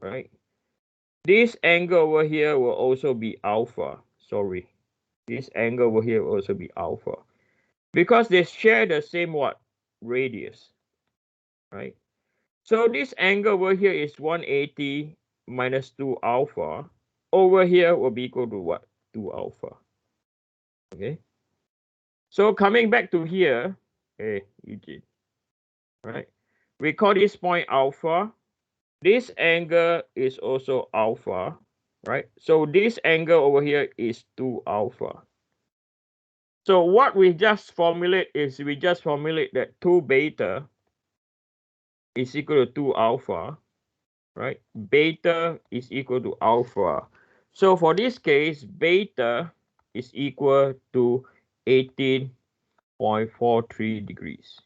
right? This angle over here will also be alpha. Sorry. This angle over here will also be alpha. Because they share the same what? Radius, right? So this angle over here is 180 minus 2 alpha. Over here will be equal to what? 2 alpha. Okay. So coming back to here, hey, Eugene, right? We call this point alpha. This angle is also alpha, right? So this angle over here is 2 alpha. So what we just formulate is we just formulate that 2 beta is equal to 2 alpha, right? Beta is equal to alpha. So for this case, beta is equal to 18.43 degrees.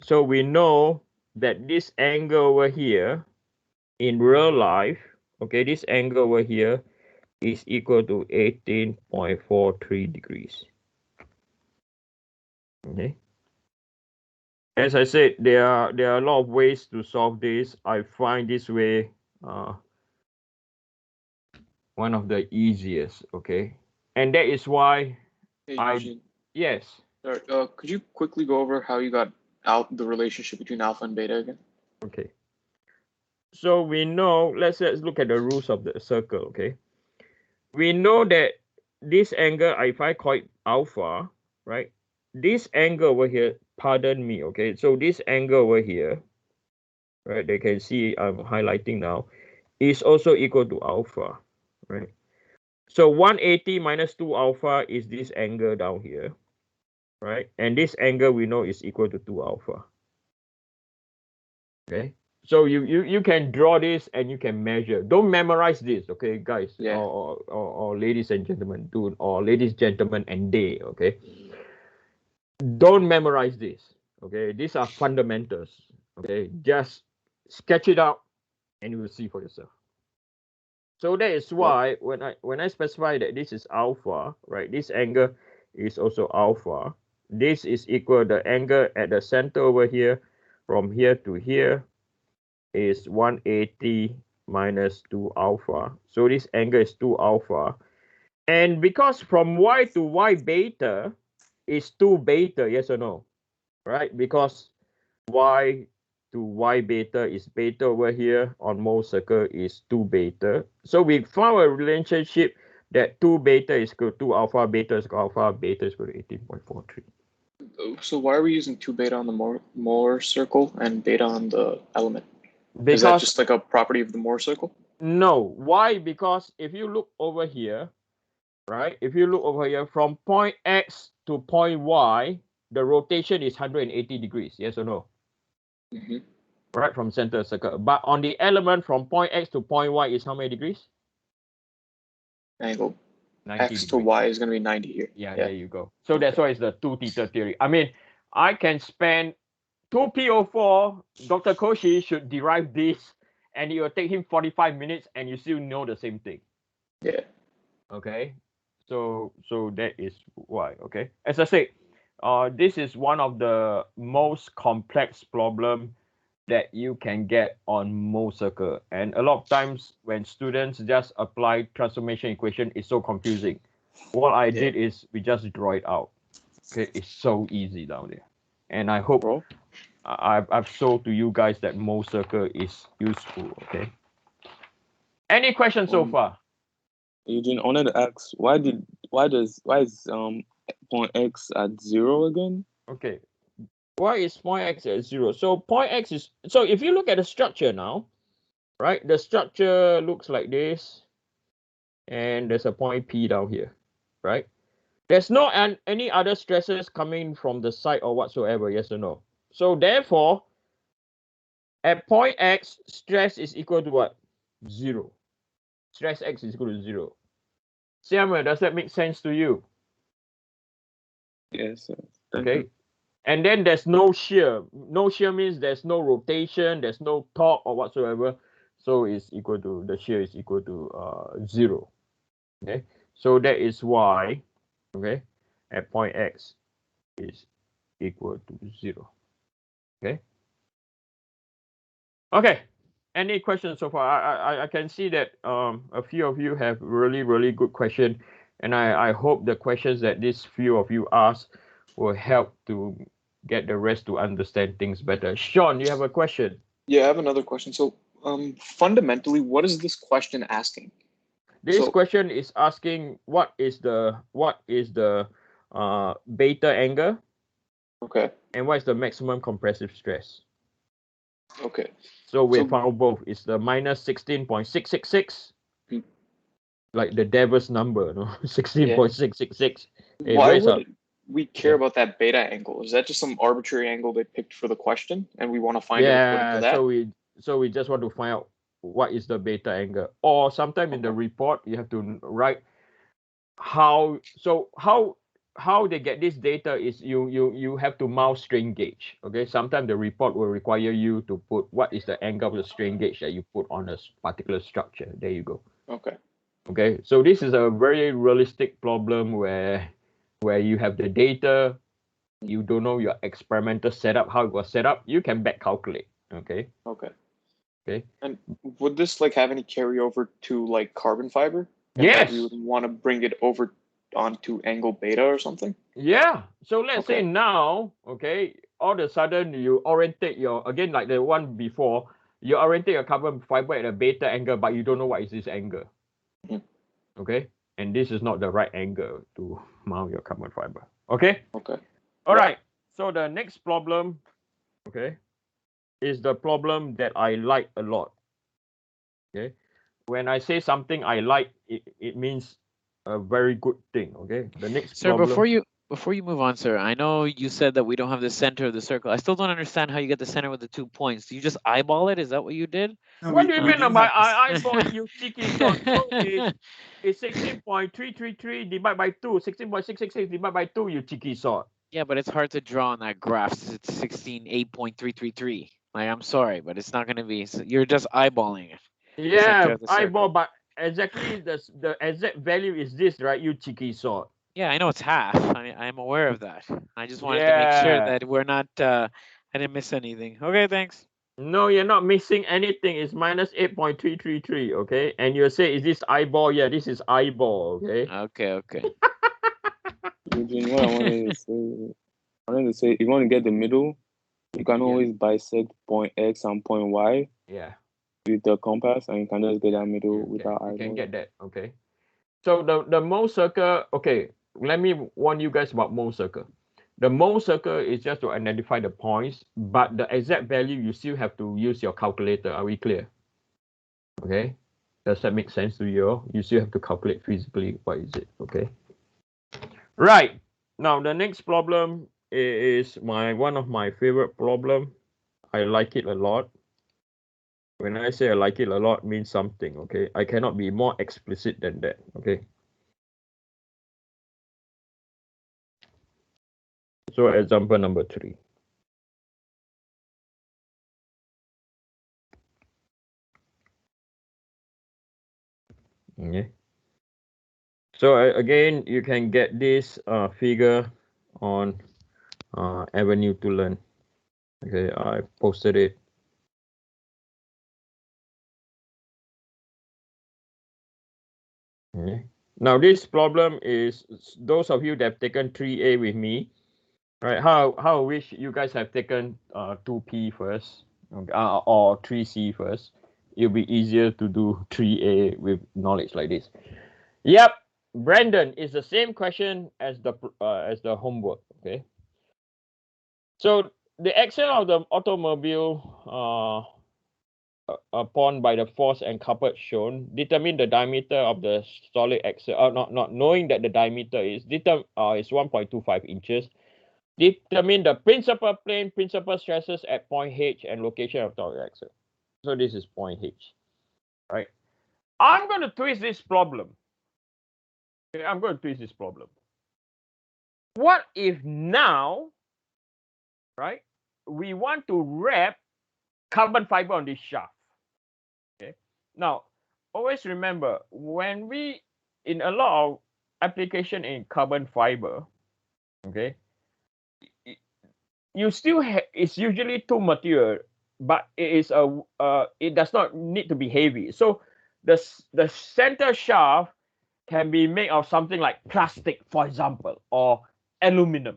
So we know that this angle over here in real life, okay, this angle over here is equal to 18.43 degrees. Okay. As I said, there are a lot of ways to solve this. I find this way one of the easiest. Okay, and that is why Hey, Eugene. Yes. Sorry, could you quickly go over how you got the relationship between alpha and beta again? Okay. So we know. Let's look at the rules of the circle. Okay. We know that this angle, if I call it alpha, right? This angle over here, pardon me, okay? So this angle over here, right? They can see I'm highlighting now, is also equal to alpha, right? So 180 minus 2 alpha is this angle down here, right? And this angle we know is equal to 2 alpha. Okay. So you can draw this and you can measure. Don't memorize this, okay, guys, Yeah. or ladies and gentlemen, dude, or ladies, gentlemen, and they, okay. Don't memorize this, okay. These are fundamentals, okay. Just sketch it out, and you will see for yourself. So that is why when I specify that this is alpha, right? This angle is also alpha. This is equal the angle at the center over here, from here to here, is 180 minus 2 alpha. So this angle is 2 alpha. And because from y to y beta is 2 beta, yes or no? Right? Because y to y beta is beta over here on mole circle is 2 beta. So we found a relationship that 2 beta is equal to 2 alpha, beta is equal to alpha, beta is equal to 18.43. So why are we using 2 beta on the Mohr circle and beta on the element? Is that Because just like a property of the Mohr circle? no, why? Because if you look over here, right? If you look over here from point X to point Y, the rotation is 180 degrees, yes or no? Mm-hmm. Right, from center circle. But on the element from point X to point Y is how many degrees? Angle 90 x to degrees. y is going to be 90 here. Yeah, Yeah. there you go. So that's why it's the 2 theta theory. I mean, I can spend 2 P04, Dr. Koshi should derive this, and it will take him 45 minutes, and you still know the same thing. Yeah. Okay, so that is why. Okay, as I said, this is one of the most complex problem that you can get on mole circle, and a lot of times when students just apply transformation equation, it's so confusing. What I did is we just draw it out. Okay, it's so easy down there, and I hope Bro, I've showed to you guys that mole circle is useful. Okay, any questions so far? Eugene, I wanted to ask, why is point X at 0 again? Okay, why is point X at 0? So point X is, so if you look at the structure now, right? The structure looks like this, and there's a point P down here, right? There's no any other stresses coming from the side or whatsoever, yes or no? So therefore, at point X, stress is equal to what? 0. Stress X is equal to 0. Samuel, does that make sense to you? Yes, Okay. And then there's no shear. No shear means there's no rotation, there's no torque or whatsoever. So it's equal to, the shear is equal to 0. Okay. So that is why, okay, at point X is equal to 0. Okay. Okay. any questions so far? I can see that a few of you have really good question, and I hope the questions that these few of you ask will help to get the rest to understand things better. Sean, you have a question? Yeah, I have another question. So fundamentally, what is this question asking? This question is asking what is the beta angle? Okay. And what is the maximum compressive stress? Okay. So we found both. It's the minus 16.666, like the devil's number, no? 16.666. Why would we care about that beta angle? Is that just some arbitrary angle they picked for the question, and we want to find it according to that? So we just want to find out what is the beta angle, or sometime in the report you have to write how they get this data is you have to mount strain gauge. Okay, sometimes the report will require you to put what is the angle of the strain gauge that you put on a particular structure. There you go. Okay, so this is a very realistic problem where you have the data, you don't know your experimental setup, how it was set up, you can back calculate. Okay. And would this like have any carryover to like carbon fiber? Yes. We would want to bring it over onto angle beta or something? Yeah. So let's say now, okay, all of a sudden you orientate your, again, like the one before, you orientate your carbon fiber at a beta angle, but you don't know what is this angle. Okay. And this is not the right angle to mount your carbon fiber. Okay. All right. So the next problem, okay, is the problem that I like a lot. Okay. When I say something I like, it means a very good thing. Okay. The next problem. Sir, before you move on, sir, I know you said that we don't have the center of the circle. I still don't understand how you get the center with the 2 points. Do you just eyeball it? Is that what you did? No, What do you mean by eyeball it, you cheeky sort? So it's 16.333 divided by 2, 16.666 divided by 2, you cheeky sort. Yeah, but it's hard to draw on that graph. It's 16.8.333. Like, I'm sorry, but it's not going to be. You're just eyeballing it. Yeah, eyeball, but exactly the exact value is this, right? You cheeky sort. Yeah, I know it's half. I'm aware of that. I just wanted to make sure that we're not. I didn't miss anything. Okay, thanks. No, you're not missing anything. It's minus 8.333. Okay, and you say, is this eyeball? Yeah, this is eyeball. Okay. Okay. Eugene, what I wanted to say, if you want to get the middle, you can always bisect point X and point Y. Yeah. With the compass, and you can just get that middle without eyeballing. You can get that. Okay. So the mole circle. Okay, let me warn you guys about mole circle. The mole circle is just to identify the points, but the exact value you still have to use your calculator. Are we clear? Okay. Does that make sense to you? You still have to calculate physically what is it. Okay. Right. Now the next problem is one of my favorite problem. I like it a lot. When I say I like it a lot, means something. Okay. I cannot be more explicit than that. Okay. So example number 3. Okay. So again, you can get this figure on Avenue to Learn. Okay, I posted it. Okay. Now this problem is those of you that have taken 3A with me. Right? How I wish you guys have taken 2P first, okay, or 3C first. It'll be easier to do 3A with knowledge like this. Yep, Brandon, is the same question as the homework. Okay. So the axle of the automobile upon by the force and coupled shown determine the diameter of the solid axle. Not knowing that the diameter is 1.25 inches. Determine the principal plane, principal stresses at point H and location of torque axle. So this is point H, right? I'm going to twist this problem. Okay, I'm going to twist this problem. What if now, right, we want to wrap carbon fiber on this shaft? Okay. Now, always remember, when we, in a lot of application in carbon fiber, okay, you still it's usually two material but it is it does not need to be heavy. So the center shaft can be made of something like plastic, for example, or aluminum.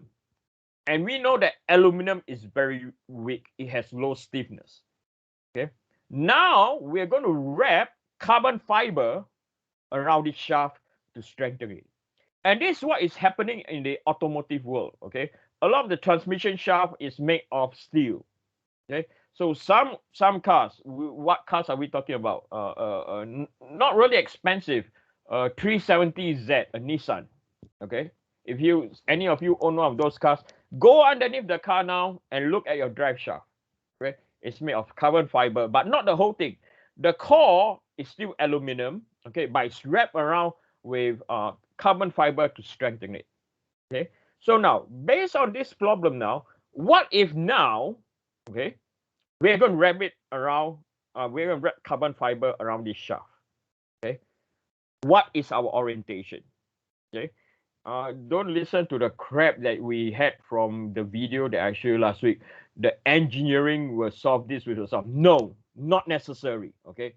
And we know that aluminum is very weak. It has low stiffness. Okay. Now we're going to wrap carbon fiber around this shaft to strengthen it. And this is what is happening in the automotive world. Okay. A lot of the transmission shaft is made of steel. Okay. So some cars, what cars are we talking about? Not really expensive. 370Z, a Nissan. Okay. If any of you own one of those cars, go underneath the car now and look at your drive shaft. Okay. It's made of carbon fiber, but not the whole thing. The core is still aluminum. Okay, but it's wrapped around with carbon fiber to strengthen it. Okay. So now, based on this problem now, what if now, okay, we're going to wrap it around, we're going to wrap carbon fiber around this shaft. Okay. What is our orientation? Okay. Don't listen to the crap that we had from the video that I showed you last week. The engineering will solve this with yourself. No, not necessary. Okay.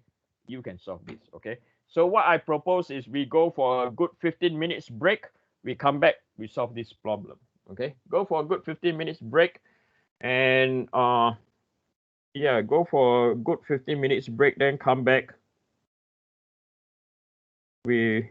You can solve this. Okay. So what I propose is we go for a good 15 minutes break. We come back, we solve this problem. Okay. Go for a good 15 minutes break. And yeah, go for a good 15 minutes break, then come back. We